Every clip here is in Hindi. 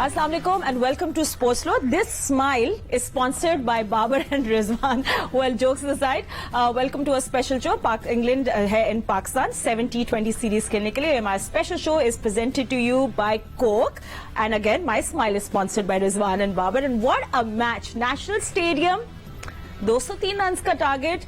Assalamu alaikum and welcome to Sports Law. This smile is sponsored by Babar and Rizwan. Well, jokes aside, welcome to a special show. England है in Pakistan 70-20 series खेलने के लिए. My special show is presented to you by Coke. And again, my smile is sponsored by Rizwan and Babar. And what a match! National Stadium, 203 runs का target.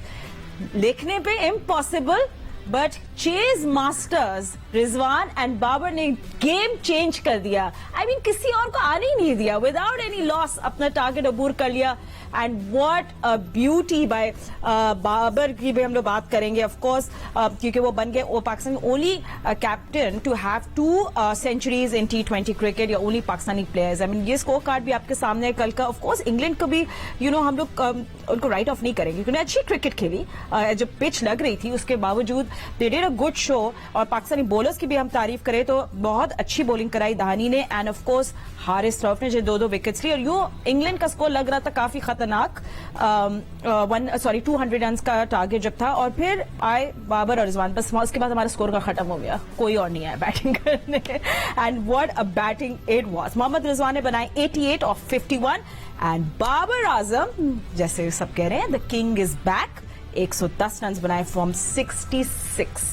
लिखने पे impossible. But chase masters Rizwan and Babar ने गेम चेंज कर दिया. आई मीन किसी और को आने ही नहीं दिया. विदाउट एनी लॉस अपना टारगेट अबूर कर लिया. And what a beauty by Babar की भी हम लोग बात करेंगे ऑफ कोर्स, क्योंकि वो बन गए Pakistan only captain to have 2 centuries in T20 cricket, या only Pakistani players. I mean ये स्कोर कार्ड भी आपके सामने है. कल का ऑफ कोर्स इंग्लैंड को भी हम लोग उनको राइट ऑफ नहीं करेंगे क्योंकि अच्छी क्रिकेट खेली. जो पिच लग रही थी उसके बावजूद they did a good show. और पाकिस्तानी बॉलर्स की भी हम तारीफ करें तो बहुत अच्छी बॉलिंग कराई दहानी ने. End of course Haris Rauf ने जो 2 विकेट्स ली. और यूं इंग्लैंड का स्कोर लग रहा था काफी खतरनाक. 200 रन का टारगेट जब था. और फिर आए बाबर और रिजवान. बस उसके बाद हमारा स्कोर का खत्म हो गया. कोई और नहीं आया बैटिंग करने. And what a batting it was. Mohammad Rizwan ने बनाए 88 ऑफ 51. एंड बाबर आजम, जैसे सब कह रहे हैं, the king is back. 110 run बनाए फ्रॉम 66.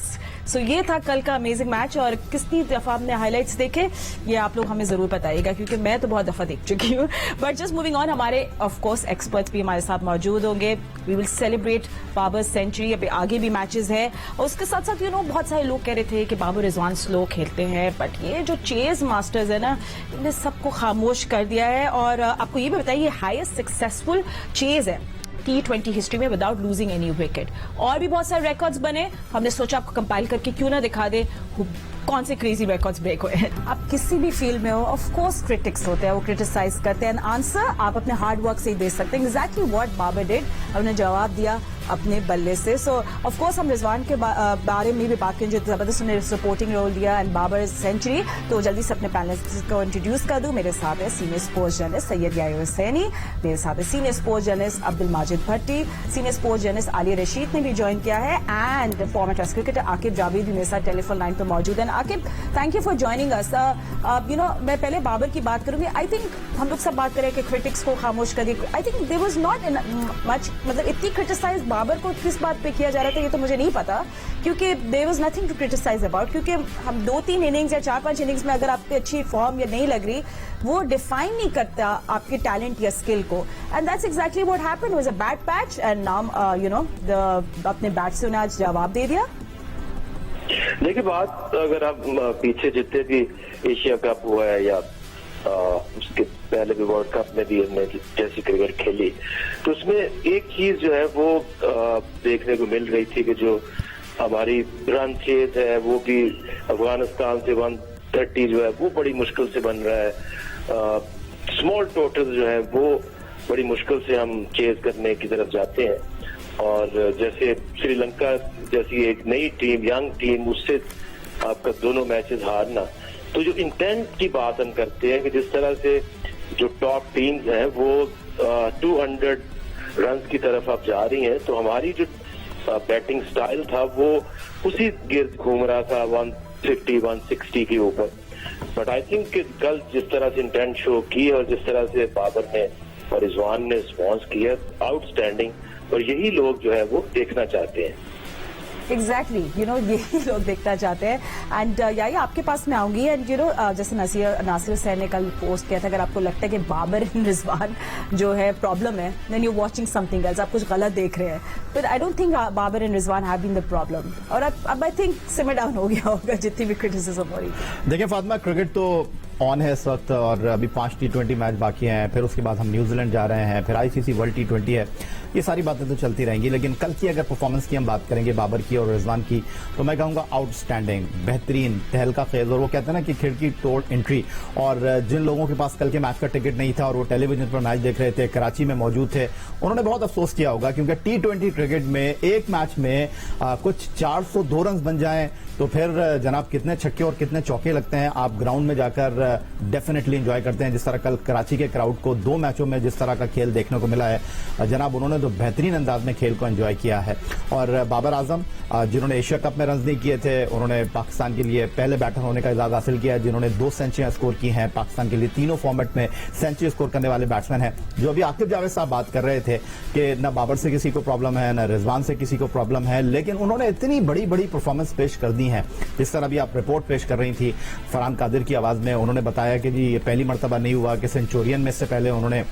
सो ये था कल का अमेजिंग मैच. और कितनी दफा आपने हाइलाइट्स देखे ये आप लोग हमें जरूर बताइएगा क्योंकि मैं तो बहुत दफा देख चुकी हूँ. बट जस्ट मूविंग ऑन, हमारे ऑफ कोर्स एक्सपर्ट्स भी हमारे साथ मौजूद होंगे. We will celebrate Babar century. अभी आगे भी मैचेस है. और उसके साथ साथ बहुत सारे लोग कह रहे थे कि बाबर रिजवान स्लो खेलते हैं. बट ये जो चेज मास्टर्स है ना, इन्हें सबको खामोश कर दिया है. और आपको ये भी बताइए, हाईएस्ट सक्सेसफुल चेज है T20 हिस्ट्री में विदाउट लूजिंग एनी विकेट. और भी बहुत सारे रिकॉर्ड्स बने. हमने सोचा आपको कंपाइल करके क्यों ना दिखा दे कौन से क्रेजी रिकॉर्ड्स ब्रेक हुए हैं. आप किसी भी फील्ड में हो, ऑफ कोर्स क्रिटिक्स होते हैं, वो क्रिटिसाइज करते हैं. आंसर आप अपने हार्ड वर्क से ही दे सकते हैं. Exactly what Babar did. उन्होंने जवाब दिया अपने बल्ले से. सो ऑफ कोर्स हम रिजवान के बारे में भी बात करें जो जबरदस्त उन्होंने सपोर्टिंग रोल दिया एंड बाबर सेंचुरी. तो जल्दी से अपने पैनलिस्ट को इंट्रोड्यूस कर दूं. मेरे साथ है senior sports journalist Syed Yahya Husaini. मेरे साथ है senior sports journalist Abdul Majid Bhatti. Senior sports journalist Aliya Rashid ने भी ज्वाइन किया है. And former test cricketer Aqib Javed भी मेरे साथ टेलीफोन लाइन पर मौजूद है. Aqib, thank you for joining us. मैं पहले बाबर की बात करूंगी. आई थिंक हम लोग सब बात करें कि क्रिटिक्स को खामोश कर दिया. I think there was not much, मतलब इतनी क्रिटिसाइज बाबर को किस बात पे किया जा रहा था ये तो मुझे नहीं पता, क्योंकि there was nothing to criticise about. क्योंकि हम 2-3 इनिंग्स या 4-5 इनिंग्स में अगर आपकी अच्छी फॉर्म या नहीं लग रही, वो डिफाइन नहीं करता आपके टैलेंट या स्किल को. And that's exactly what happened. Was a bad patch and now अपने बैट से उन्हें आज जवाब दे दिया. देखिए, बात अगर आप पीछे जितने भी एशिया कप हुआ है या उसके पहले भी वर्ल्ड कप में भी हमने जैसी क्रिकेट खेली, तो उसमें एक चीज जो है वो देखने को मिल रही थी कि जो हमारी रन चेज है वो भी अफगानिस्तान से 130 जो है वो बड़ी मुश्किल से बन रहा है. स्मॉल टोटल जो है वो बड़ी मुश्किल से हम चेज करने की तरफ जाते हैं. और जैसे श्रीलंका जैसी एक नई टीम, यंग टीम, उससे आपका दोनों मैचेस हारना. तो जो इंटेंट की बात हम करते हैं कि जिस तरह से जो टॉप टीम्स हैं वो 200 रन की तरफ आप जा रही हैं, तो हमारी जो बैटिंग स्टाइल था वो उसी गिर्द घूम रहा था 150-160 के ऊपर. बट आई थिंक कल जिस तरह से इंटेंट शो की और जिस तरह से बाबर ने और रिजवान ने रिस्पॉन्स किया, आउटस्टैंडिंग. और यही लोग जो है वो देखना चाहते हैं. एग्जैक्टली, यही लोग देखना चाहते हैं. एंड यही आपके पास मैं आऊंगी. एंड जैसे नासिर हुसैन ने कल पोस्ट किया था, अगर आपको लगता है कि बाबर एंड रिजवान जो है प्रॉब्लम है, then you watching something else, आप कुछ गलत देख रहे हैं. But I don't think Babar and Rizwan have been the problem. और अब आई थिंक सिमर डाउन हो गया होगा जितनी भी क्रिटिसिज्म हो रही थी. देखिए फातिमा, क्रिकेट तो ऑन है इस वक्त और अभी 5 T20 मैच बाकी हैं. फिर उसके बाद हम न्यूजीलैंड जा रहे हैं, फिर ICC वर्ल्ड T20 है. ये सारी बातें तो चलती रहेंगी. लेकिन कल की अगर परफॉर्मेंस की हम बात करेंगे बाबर की और रिजवान की, तो मैं कहूंगा आउटस्टैंडिंग, बेहतरीन, तहलका खेज. और वो कहते हैं ना कि खिड़की तोड़ एंट्री. और जिन लोगों के पास कल के मैच का टिकट नहीं था और वो टेलीविजन पर मैच देख रहे थे, कराची में मौजूद थे, उन्होंने बहुत अफसोस किया होगा. क्योंकि T20 क्रिकेट में एक मैच में कुछ 402 रन बन जाएं तो फिर जनाब कितने छक्के और कितने चौके लगते हैं आप ग्राउंड में जाकर डेफिनेटली एंजॉय करते हैं। जिस तरह कल कराची के क्राउड को 2 मैचों में जिस तरह का खेल देखने को मिला है जनाब, उन्होंने तो बेहतरीन अंदाज में खेल को एंजॉय किया है। और बाबर आजम जिन्होंने एशिया कप में रन नहीं किए थे, उन्होंने पाकिस्तान के लिए पहले बैटर होने का एजाज हासिल किया है, जिन्होंने 2 सेंचुरियां स्कोर की हैं पाकिस्तान के लिए। तीनों फॉर्मेट में सेंचुरी स्कोर करने वाले बैट्समैन हैं। जो अभी आकिब जावेद साहब बात कर रहे थे कि न बाबर से किसी को प्रॉब्लम है, न रिजवान से किसी को प्रॉब्लम है, लेकिन उन्होंने इतनी बड़ी बड़ी परफॉर्मेंस पेश कर दी है। जिस तरह अभी आप रिपोर्ट पेश कर रही थी फरहान कादिर की आवाज में, उन्होंने बताया कि जी ये पहली मर्तबा नहीं हुआ कि सेंचुरियन में से पहले उन्होंने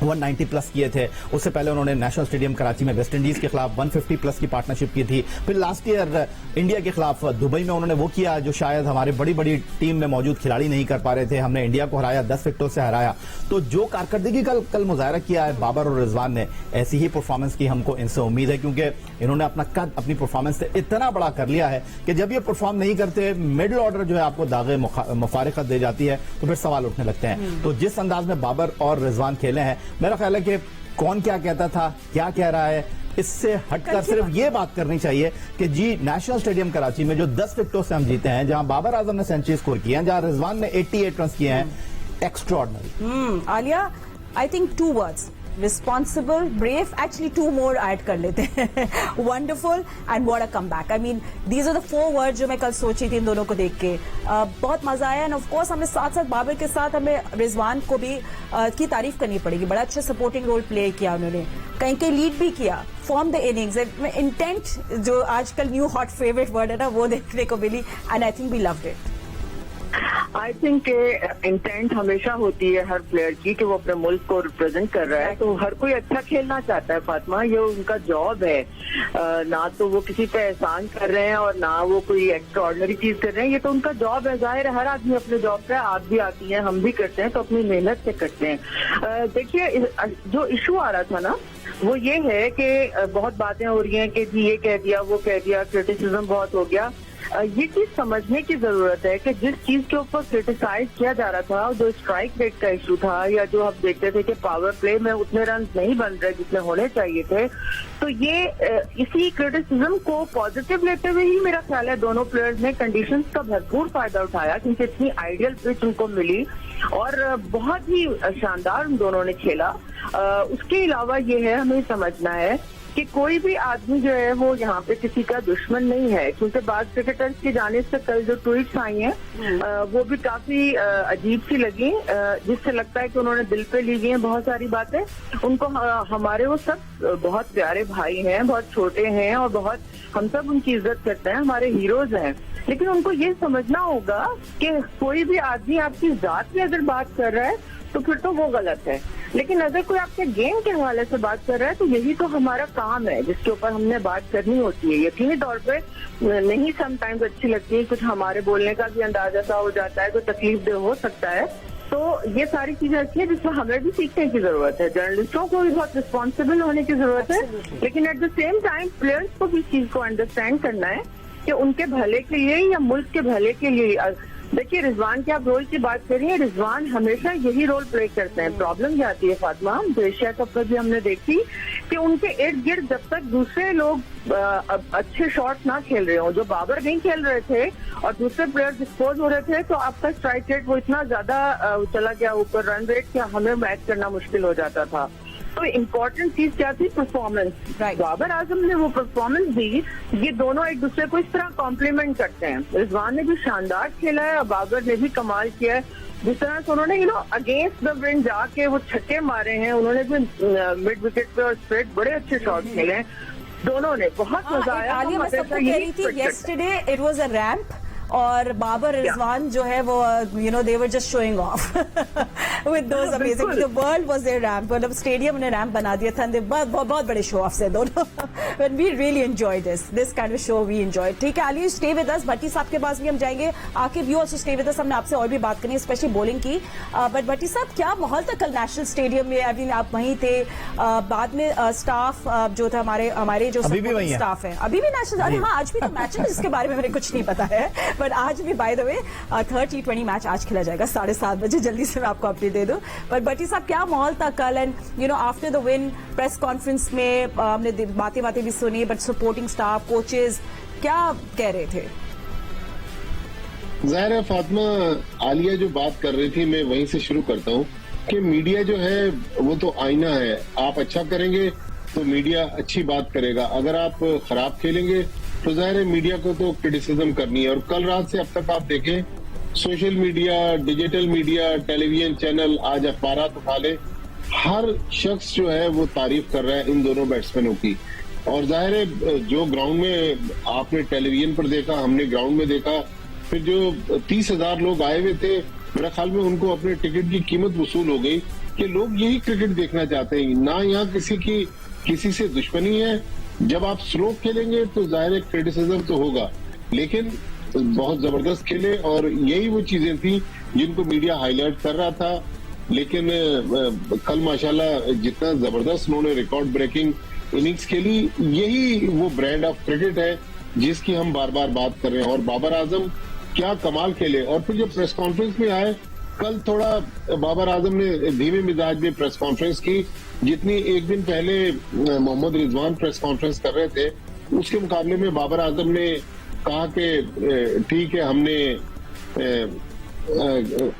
190 प्लस किए थे। उससे पहले उन्होंने नेशनल स्टेडियम कराची में वेस्ट इंडीज के खिलाफ 150 प्लस की पार्टनरशिप की थी। फिर लास्ट ईयर इंडिया के खिलाफ दुबई में उन्होंने वो किया जो शायद हमारे बड़ी बड़ी टीम में मौजूद खिलाड़ी नहीं कर पा रहे थे। हमने इंडिया को हराया, 10 विकेटों से हराया। तो जो कारकर्दगी कल मुजाहरा किया है बाबर और रिजवान ने, ऐसी ही परफॉर्मेंस की हमको इनसे उम्मीद है, क्योंकि इन्होंने अपना कद अपनी परफॉर्मेंस से इतना बड़ा कर लिया है कि जब ये परफॉर्म नहीं करते, मिडिल ऑर्डर जो है आपको दागे मुफारिकत दे जाती है, तो फिर सवाल उठने लगते हैं। तो जिस अंदाज में बाबर और रिजवान खेले हैं, मेरा ख्याल है कि कौन क्या कहता था, क्या कह रहा है, इससे हटकर सिर्फ ये बात करनी चाहिए कि जी नेशनल स्टेडियम कराची में जो 10 विकेटों से हम जीते हैं, जहां बाबर आजम ने सेंचुरी स्कोर किया है, जहां रिजवान ने 88 रन किए हैं, extraordinary. Aliya, I think 2 words, responsible, brave, actually 2 more add कर लेते हैं, wonderful and what a comeback. I mean these are the 4 words जो मैं कल सोची थी इन दोनों को देख के। बहुत मजा आया एंड ऑफ कोर्स हमें साथ साथ बाबर के साथ हमें रिजवान को भी की तारीफ करनी पड़ेगी। बड़ा अच्छा सपोर्टिंग रोल प्ले किया उन्होंने, कहीं लीड भी किया, फॉर्म द इनिंग्स, इंटेंट जो आजकल न्यू हॉट फेवरेट वर्ड है ना, वो देखने को मिली and I think we loved it. I think intent हमेशा होती है हर प्लेयर की कि वो अपने मुल्क को रिप्रेजेंट कर रहा है, तो हर कोई अच्छा खेलना चाहता है फातिमा, ये उनका जॉब है। ना तो वो किसी पे एहसान कर रहे हैं और ना वो कोई एक्स्ट्राऑर्डिनरी चीज कर रहे हैं, ये तो उनका जॉब है। जाहिर है हर आदमी अपने जॉब पे, आप भी आती हैं, हम भी करते हैं, तो अपनी मेहनत से करते हैं। देखिए जो इशू आ रहा था ना, वो ये है कि बहुत बातें हो रही हैं कि जी ये कह दिया, वो कह दिया, क्रिटिसिज्म बहुत हो गया। ये चीज समझने की जरूरत है कि जिस चीज के ऊपर क्रिटिसाइज किया जा रहा था, जो स्ट्राइक रेट का इशू था, या जो हम देखते थे कि पावर प्ले में उतने रन नहीं बन रहे जितने होने चाहिए थे, तो ये इसी क्रिटिसिज्म को पॉजिटिव लेते हुए ही मेरा ख्याल है दोनों प्लेयर्स ने कंडीशंस का भरपूर फायदा उठाया, क्योंकि इतनी आइडियल पिच उनको मिली और बहुत ही शानदार उन दोनों ने खेला। उसके अलावा ये है, हमें समझना है कि कोई भी आदमी जो है वो यहाँ पे किसी का दुश्मन नहीं है, क्योंकि बाद क्रिकेटर्स की जानिब से कल जो ट्वीट्स आई हैं वो भी काफी अजीब सी लगी, जिससे लगता है कि उन्होंने दिल पे ली गई हैं बहुत सारी बातें। उनको हमारे वो सब बहुत प्यारे भाई हैं, बहुत छोटे हैं और बहुत हम सब उनकी इज्जत करते हैं, हमारे हीरोज हैं। लेकिन उनको ये समझना होगा कि कोई भी आदमी आपकी जात में अगर बात कर रहा है तो फिर तो वो गलत है, लेकिन अगर कोई आपके गेम के हवाले से बात कर रहा है तो यही तो हमारा काम है जिसके ऊपर हमने बात करनी होती है। यकीनी तौर पे नहीं समटाइम्स अच्छी लगती है, कुछ हमारे बोलने का भी अंदाजा सा हो जाता है, कोई तकलीफ दे हो सकता है, तो ये सारी चीजें अच्छी है जिसमें हमें भी सीखने की जरूरत है। जर्नलिस्टों को भी बहुत रिस्पॉन्सिबल होने की जरूरत है, लेकिन at the same time players को भी इस चीज को अंडरस्टैंड करना है कि उनके भले के लिए या मुल्क के भले के लिए। देखिए रिजवान की आप रोल की बात करिए, रिजवान हमेशा यही रोल प्ले करते हैं। प्रॉब्लम क्या आती है फातिमा, तो एशिया कप पर भी हमने देखी कि उनके इर्द गिर्द जब तक दूसरे लोग अच्छे शॉट ना खेल रहे हों, जो बाबर नहीं खेल रहे थे और दूसरे प्लेयर्स एक्सपोज हो रहे थे, तो आपका स्ट्राइक रेट वो इतना ज्यादा चला गया ऊपर, रन रेट क्या हमें मैच करना मुश्किल हो जाता था। तो इम्पोर्टेंट चीज क्या थी, परफॉर्मेंस। बाबर आजम ने वो परफॉर्मेंस दी, ये दोनों एक दूसरे को इस तरह कॉम्प्लीमेंट करते हैं। रिजवान ने भी शानदार खेला है और बाबर ने भी कमाल किया है। जिस तरह से उन्होंने अगेंस्ट द विंड जाके वो छक्के मारे हैं, उन्होंने भी मिड विकेट पे और स्ट्रेट बड़े अच्छे शॉट खेले हैं दोनों ने, बहुत मजा आया। आलिया मैं सबको कह रही थी yesterday it was a ramp, और बाबर रिजवान जो है वो they were just showing off with those amazing, the world was their ramp, मतलब स्टेडियम ने रैंप बना दिया था। बहुत बड़े शो ऑफ से दोनों, when we really enjoy this kind of show, we enjoy. ठीक है Aliya, stay with us, Bhatti sahab के पास भी हम जाएंगे, Aqib you also stay with अस, हमने आपसे और भी बात करनी है स्पेशली बॉलिंग की। बट भट्टी साहब क्या माहौल था कल नेशनल स्टेडियम में, आई मीन आप वहीं थे, बाद में स्टाफ जो था हमारे जो स्टाफ है अभी भी नेशनल, अरे हाँ आज भी तो मैच है जिसके बारे में मैंने कुछ नहीं पता है, बट आज भी by the way third T20 match आज खेला जाएगा 7:30 बजे, जल्दी से मैं आपको अपडेट दे दूं। पर भट्टी साहब क्या माहौल था कल, and after the win press conference में हमने बातें भी सुनी, बट सपोर्टिंग स्टाफ, कोचेज क्या कह रहे थे? जाहिर है फातिमा, आलिया जो बात कर रही थी, मैं वहीं से शुरू करता हूँ कि मीडिया जो है वो तो आईना है। आप अच्छा करेंगे तो मीडिया अच्छी बात करेगा, अगर आप खराब खेलेंगे तो जाहिर है मीडिया को तो क्रिटिसिज्म करनी है। और कल रात से अब तक आप देखें, social media, digital media, television channel, आज अखबारात उठा ले, हर शख्स जो है वो तारीफ कर रहा है इन दोनों बैट्समैनों की। और जाहिर है जो ग्राउंड में आपने टेलीविजन पर देखा, हमने ग्राउंड में देखा, फिर जो 30,000 लोग आए हुए थे, मेरा ख्याल में उनको अपने टिकट की कीमत वसूल हो गई कि लोग यही क्रिकेट देखना चाहते हैं ना, यहाँ किसी से दुश्मनी है। जब आप स्लो खेलेंगे तो जाहिर है क्रिटिसिज्म तो होगा, लेकिन बहुत जबरदस्त खेले और यही वो चीजें थी जिनको मीडिया हाईलाइट कर रहा था। लेकिन कल माशाल्लाह जितना जबरदस्त उन्होंने रिकॉर्ड ब्रेकिंग इनिंग्स खेली, यही वो ब्रांड ऑफ क्रिकेट है जिसकी हम बार बार बात कर रहे हैं। और बाबर आजम क्या कमाल खेले। और फिर जब प्रेस कॉन्फ्रेंस में आए, कल थोड़ा बाबर आजम ने धीमे मिजाज में प्रेस कॉन्फ्रेंस की, जितनी एक दिन पहले मोहम्मद रिजवान प्रेस कॉन्फ्रेंस कर रहे थे, उसके मुकाबले में बाबर आजम ने कहा कि ठीक है, हमने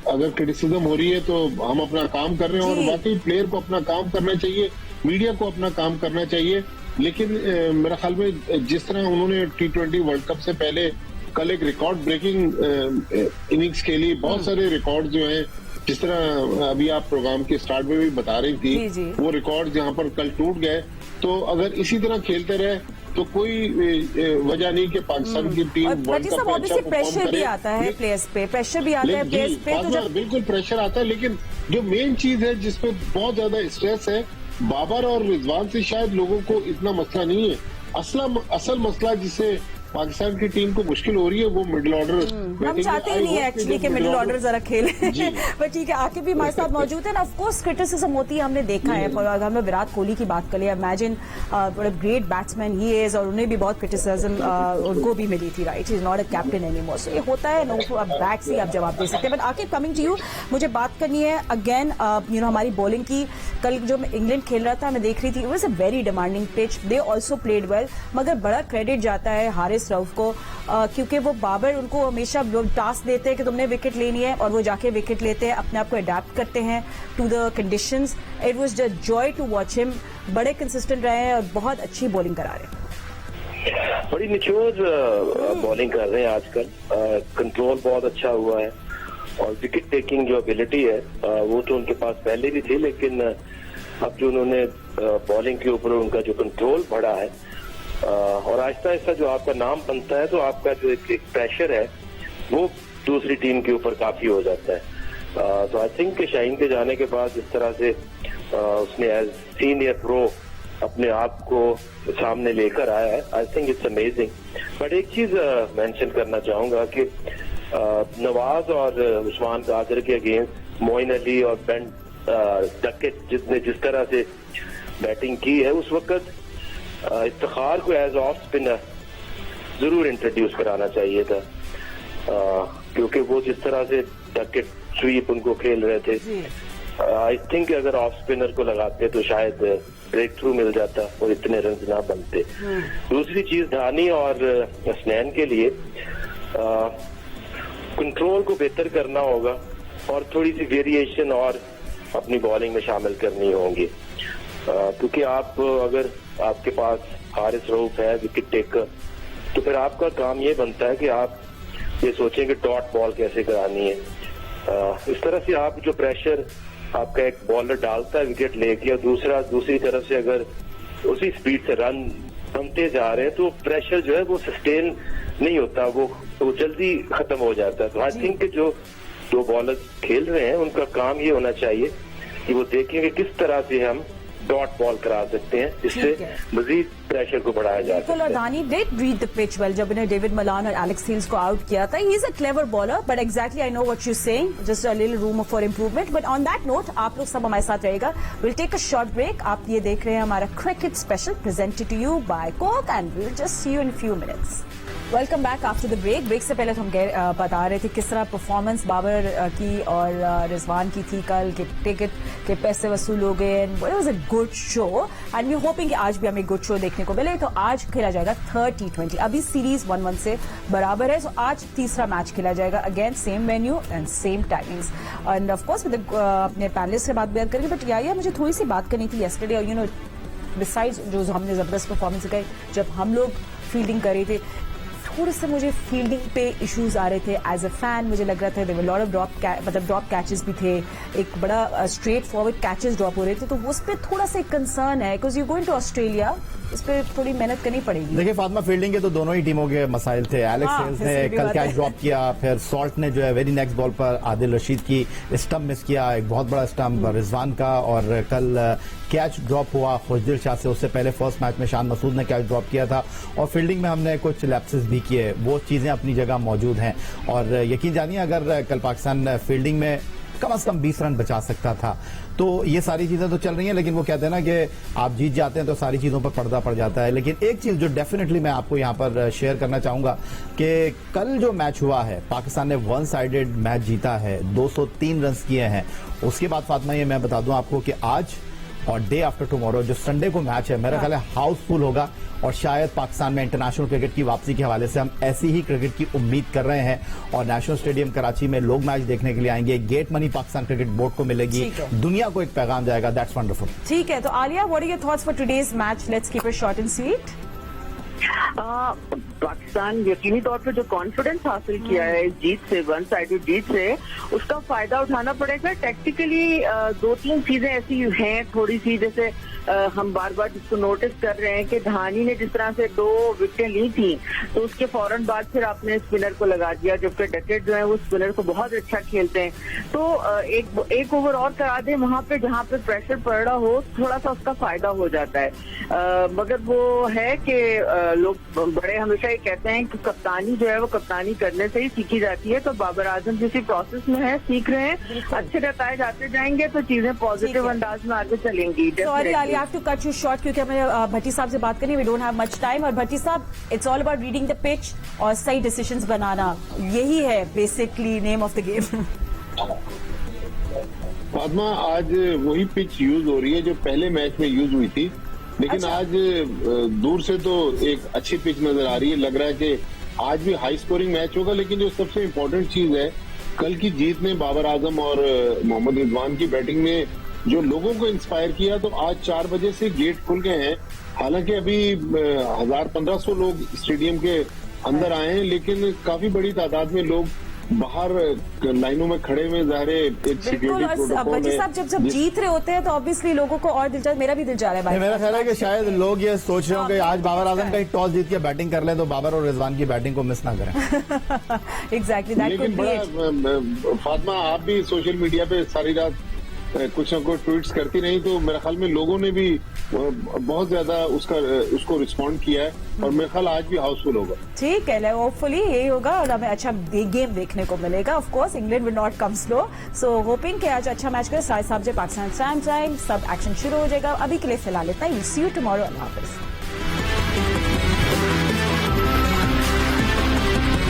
अगर क्रिटिसिज्म हो रही है तो हम अपना काम कर रहे हैं। और वाकई प्लेयर को अपना काम करना चाहिए, मीडिया को अपना काम करना चाहिए। लेकिन मेरा ख्याल में जिस तरह उन्होंने T20 वर्ल्ड कप से पहले कल एक रिकॉर्ड ब्रेकिंग इनिंग्स खेली, बहुत सारे रिकॉर्ड जो हैं, जिस तरह अभी आप प्रोग्राम के स्टार्ट में भी बता रही थी, वो रिकॉर्ड जहां पर कल टूट गए। तो अगर इसी तरह खेलते रहे तो कोई वजह नहीं कि पाकिस्तान की टीम वर्ल्ड कप में अच्छा प्रेशर भी आता है प्लेयर्स पे, प्रेशर भी आता है प्लेयर्स पे, तो जब बिल्कुल प्रेशर आता है। लेकिन जो मेन चीज है जिसपे बहुत ज्यादा स्ट्रेस है, बाबर और रिजवान से शायद लोगों को इतना मसला नहीं है। असल मसला जिससे पाकिस्तान की टीम को मुश्किल हो रही है वो मिडिल ऑर्डर। हम चाहते ही नहीं है एक्चुअली कि मिडिल ऑर्डर जरा खेले, पर ठीक है, आके भी हमारे साथ मौजूद है ना। ऑफ कोर्स क्रिटिसिज्म होती है, हमने देखा है। अगर हम विराट कोहली की बात करें, imagine great batsman he is, और उन्हें भी बहुत क्रिटिसिज्म उनको भी मिली थी, right, is not a captain anymore. So ये होता है, नो बैक से आप जवाब दे सकते हैं। बट आके कमिंग टू यू, मुझे बात करनी है अगेन हमारी बॉलिंग की। कल जो इंग्लैंड खेल रहा था, मैं देख रही थी, it was a very demanding pitch, they also played well, मगर बड़ा क्रेडिट जाता है हारिस रऊफ को, क्योंकि वो बाबर उनको हमेशा टास्क देते हैं कि तुमने विकेट लेनी है, और वो जाके विकेट लेते हैं, अपने आप को अडेप्ट करते हैं to the conditions. It was the joy to watch him, बड़े कंसिस्टेंट रहे हैं और बहुत अच्छी बॉलिंग करा रहे हैं। बड़ी मैच्योर बॉलिंग कर रहे हैं आजकल, कंट्रोल बहुत अच्छा हुआ है, और विकेट टेकिंग जो एबिलिटी है वो तो उनके पास पहले भी थी, लेकिन अब जो उन्होंने बॉलिंग के ऊपर उनका जो कंट्रोल बढ़ा है, और आहिस्ता आहिस्ता जो आपका नाम बनता है, तो आपका जो एक प्रेशर है वो दूसरी टीम के ऊपर काफी हो जाता है। तो आई थिंक कि शाहीन के जाने के बाद जिस तरह से उसने एज सीनियर प्रो अपने आप को सामने लेकर आया है, I think it's amazing. But एक चीज मेंशन करना चाहूंगा कि नवाज और उस्मान गाजर के अगेंस्ट मोइन अली और बेन डकेट जिसने जिस तरह से बैटिंग की है, उस वक्त इफ्तिखार को एज ऑफ स्पिनर जरूर इंट्रोड्यूस कराना चाहिए था, क्योंकि वो जिस तरह से डकेट स्वीप उनको खेल रहे थे, आई थिंक अगर ऑफ स्पिनर को लगाते तो शायद ब्रेक थ्रू मिल जाता और इतने रन ना बनते। दूसरी चीज, धानी और हसनैन के लिए कंट्रोल को बेहतर करना होगा और थोड़ी सी वेरिएशन और अपनी बॉलिंग में शामिल करनी होंगी, क्योंकि आप अगर आपके पास हारिस रऊफ है विकेट टेकर, तो फिर आपका काम ये बनता है कि आप ये सोचें कि डॉट बॉल कैसे करानी है। इस तरह से आप जो प्रेशर आपका एक बॉलर डालता है विकेट लेके, और दूसरी तरफ से अगर उसी स्पीड से रन बनते जा रहे हैं, तो प्रेशर जो है वो सस्टेन नहीं होता, वो जल्दी खत्म हो जाता है। तो आई थिंक जो दो बॉलर खेल रहे हैं उनका काम ये होना चाहिए कि वो देखें कि किस तरह से हम डॉट बॉल करा सकते हैं, जिससे मजीद प्रेशर को बढ़ाया जा सकता है। Dahani did read the pitch well, जब इन्हें डेविड मलान और एलेक्स हील्स को आउट किया था। He is a clever bowler, but exactly I know what you saying, just a little room for improvement. But on that note, आप लोग सब हमारे साथ रहेगा, will take a short break. आप ये देख रहे हैं हमारा cricket special presented to you by Coke, and will just see you in few minutes. Welcome back after the break से पहले तो हम बता रहे थे किस तरह परफॉर्मेंस बाबर की और रिजवान की थी कल के टिकट के पैसे वसूल हो गए and it was a good show and we hoping कि आज भी हमें गुड शो देखने को मिले। तो आज खेला जाएगा थर्ड T20, अभी सीरीज 1-1 से बराबर है। सो आज तीसरा मैच खेला जाएगा again same venue and same timings end of course with अपने पैनलिस्ट से बात करेंगे। बट यार मुझे थोड़ी सी बात करनी थी येस्टरडे, यू नो बिसाइड्स जो हमने जबरदस्त परफॉर्मेंस दिखाई जब हम लोग फील्डिंग कर रहे थे, थोड़े से मुझे फील्डिंग पे इश्यूज आ रहे थे। एज अ फैन मुझे लग रहा था there were lot of drop catches भी थे, एक बड़ा स्ट्रेट फॉरवर्ड कैचेस ड्रॉप हो रहे थे, तो उस पर थोड़ा सा कंसर्न है because you going to Australia, इस पर थोड़ी मेहनत करनी पड़ेगी। देखिए फातिमा, फील्डिंग के तो दोनों ही टीमों के मसाइल थे। एलेक्स हेल्स ने कल कैच ड्रॉप किया, फिर सॉल्ट ने जो है वेरी नेक्स्ट बॉल पर आदिल रशीद की स्टंप मिस किया, एक बहुत बड़ा स्टंप रिजवान का, और कल कैच ड्रॉप हुआ खुशदिल शाह से। उससे पहले फर्स्ट मैच में शान मसूद ने कैच ड्रॉप किया था और फील्डिंग में हमने कुछ लैप्सेस भी किए। वो चीजें अपनी जगह मौजूद हैं और यकीन जानिए अगर कल पाकिस्तान फील्डिंग में कम से कम 20 रन बचा सकता था तो ये सारी चीजें तो चल रही हैं। लेकिन वो कहते हैं ना कि आप जीत जाते हैं तो सारी चीजों पर पर्दा पड़ जाता है। लेकिन एक चीज जो डेफिनेटली मैं आपको यहां पर शेयर करना चाहूंगा कि कल जो मैच हुआ है, पाकिस्तान ने वन साइडेड मैच जीता है, 203 रन किए हैं। उसके बाद फातिमा ये मैं बता दूं आपको कि आज और डे आफ्टर टुमारो जो संडे को मैच है, मेरा ख्याल है हाउसफुल होगा और शायद पाकिस्तान में इंटरनेशनल क्रिकेट की वापसी के हवाले से हम ऐसी ही क्रिकेट की उम्मीद कर रहे हैं और नेशनल स्टेडियम कराची में लोग मैच देखने के लिए आएंगे। Gate money Pakistan cricket board को मिलेगी, दुनिया को एक पैगाम जाएगा। That's wonderful. ठीक है, तो Aliya, what are your thoughts for today's match? Let's keep it short and sweet. Pakistan यकीनी तौर पर जो कॉन्फिडेंस हासिल किया है इस जीत से, वन साइडेड जीत से, उसका फायदा उठाना पड़ेगा। टैक्टिकली 2-3 चीजें ऐसी हैं थोड़ी सी, जैसे हम बार बार जिसको नोटिस कर रहे हैं कि धानी ने जिस तरह से 2 विकेटें ली थी तो उसके फौरन बाद फिर आपने स्पिनर को लगा दिया, जबकि डकेट जो है वो स्पिनर को बहुत अच्छा खेलते हैं। तो एक ओवर और करा दें वहां पे जहां पे प्रेशर पड़ रहा हो, थोड़ा सा उसका फायदा हो जाता है। मगर वो है कि लोग बड़े हमेशा ये कहते हैं कि कप्तानी जो है वो कप्तानी करने से ही सीखी जाती है। तो बाबर आजम जिस प्रोसेस में है, सीख रहे हैं, अच्छे नतायज आते जाएंगे तो चीजें पॉजिटिव अंदाज में आगे चलेंगी। Sorry I have to cut you short क्योंकि हमें भट्टी साहब से बात करनी है, we don't have much time. और भट्टी साहब, it's all about reading the pitch और सही डिसीजंस बनाना, यही है basically name of the game. Fatima, आज वही पिच यूज हो रही है जो पहले मैच में यूज हुई थी, लेकिन अच्छा। आज दूर से तो एक अच्छी पिच नजर आ रही है। लग रहा है कि आज भी हाई स्कोरिंग मैच होगा। लेकिन जो सबसे इम्पोर्टेंट चीज है, कल की जीत ने बाबर आजम और मोहम्मद रिजवान की बैटिंग में जो लोगों को इंस्पायर किया, तो आज 4 बजे से गेट खुल गए हैं। हालांकि अभी 1000-1500 लोग स्टेडियम के अंदर आए हैं, लेकिन काफी बड़ी तादाद में लोग बाहर लाइनों में खड़े हुए, ज़ाहिर एक सिक्योरिटी प्रोटोकॉल भट्टी साहब जब जीत रहे होते हैं तो ऑब्वियसली लोगों को और दिलचस्प, मेरा भी दिल जा रहा है भाई। मेरा ख्याल है कि शायद लोग ये सोच रहे हो कि आज बाबर आजम कहीं टॉस जीत के बैटिंग कर लें तो बाबर और रिजवान की बैटिंग को मिस ना करें। Exactly, that could be it. Fatima, आप भी सोशल मीडिया पे सारी रात कुछ ना कुछ ट्वीट्स करती रही, तो मेरे ख्याल में लोगों ने भी बहुत ज्यादा उसको रिस्पॉन्ड किया है और मेरे ख्याल आज भी हाउसफुल होगा। ठीक है, होपफुली यही होगा और हमें अच्छा गेम देखने को मिलेगा। Of course England will not come slow, so hopping कि आज अच्छा मैच करे। 7:30 पाकिस्तान टाइम सब एक्शन शुरू हो जाएगा। अभी के लिए फिलहाल इतना ही। सी यू टुमारो। Allah Hafiz.